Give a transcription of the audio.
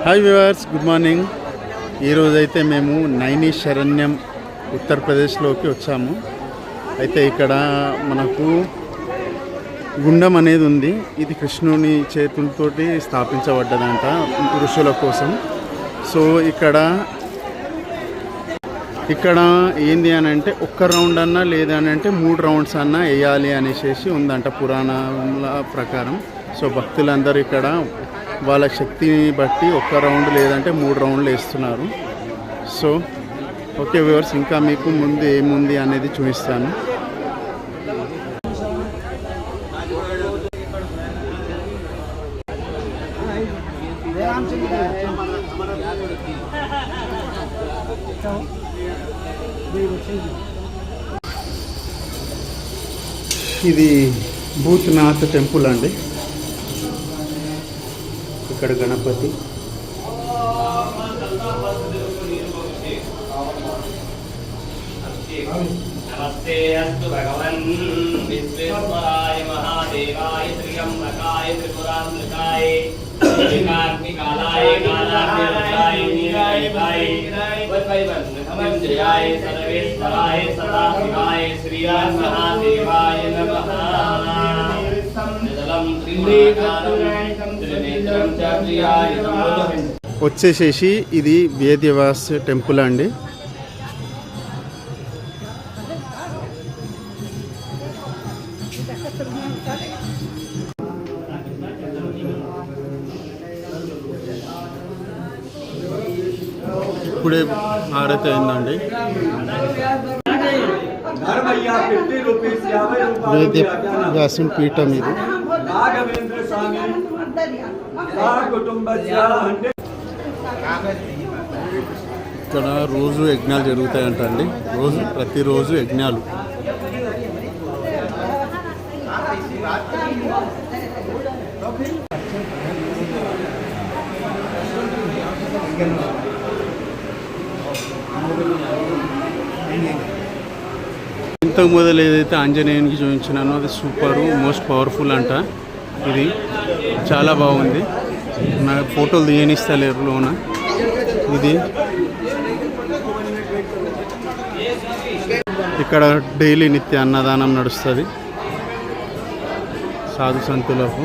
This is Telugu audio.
Hi viewers, good morning. ఈరోజైతే మేము నైనిశరణ్యం ఉత్తరప్రదేశ్లోకి వచ్చాము. అయితే ఇక్కడ మనకు గుండం అనేది ఉంది. ఇది కృష్ణుని చేతులతోటి స్థాపించబడ్డదంట ఋషుల కోసం. సో ఇక్కడ ఏంది అని అంటే ఒక్క రౌండ్ అన్నా లేదనంటే 3 రౌండ్స్ అన్నా వేయాలి అనేసి ఉందంట పురాణాల ప్రకారం. సో భక్తులందరూ ఇక్కడ వాళ్ళ శక్తిని బట్టి ఒక్క రౌండ్ లేదంటే 3 రౌండ్లు వేస్తున్నారు. సో ఓకే వ్యూవర్స్, ఇంకా మీకు ముందు ఏముంది అనేది చూపిస్తాను. ఇది భూత్నాథ్ టెంపుల్ అండి. ఇక్కడ గణపతి, నమస్తే అస్తు భగవన్ విశ్వేశ్వరాయ మహాదేవాయ త్ర్యంబకాయ త్రిపురాంతకాయ ఏకాగ్నికాలాయ కాలాగ్నిరుద్రాయ నీలకంఠాయ వైవన్మహమంజయాయ సర్వేశ్వరాయ సదాశివాయ శ్రీరామ మహాదేవాయ నమః. వచ్చేసేసి ఇది వేదవ్యాస్ టెంపుల్ అండి. ఇప్పుడే హారతి అయిందండి. వేదవ్యాసం పీఠం ఇది. ఇక్కడ రోజు యజ్ఞాలు జరుగుతాయంటండి. ప్రతిరోజు యజ్ఞాలు. ఇంతకు మొదలు ఏదైతే ఆంజనేయునికి చూపించినానో అది సూపరు, మోస్ట్ పవర్ఫుల్ అంట. ఇది చాలా బాగుంది. నా ఫోటోలు తీయనిస్తలేరు లోన. ఇది ఇక్కడ డైలీ నిత్య అన్నదానం నడుస్తుంది సాధు సంతులకు.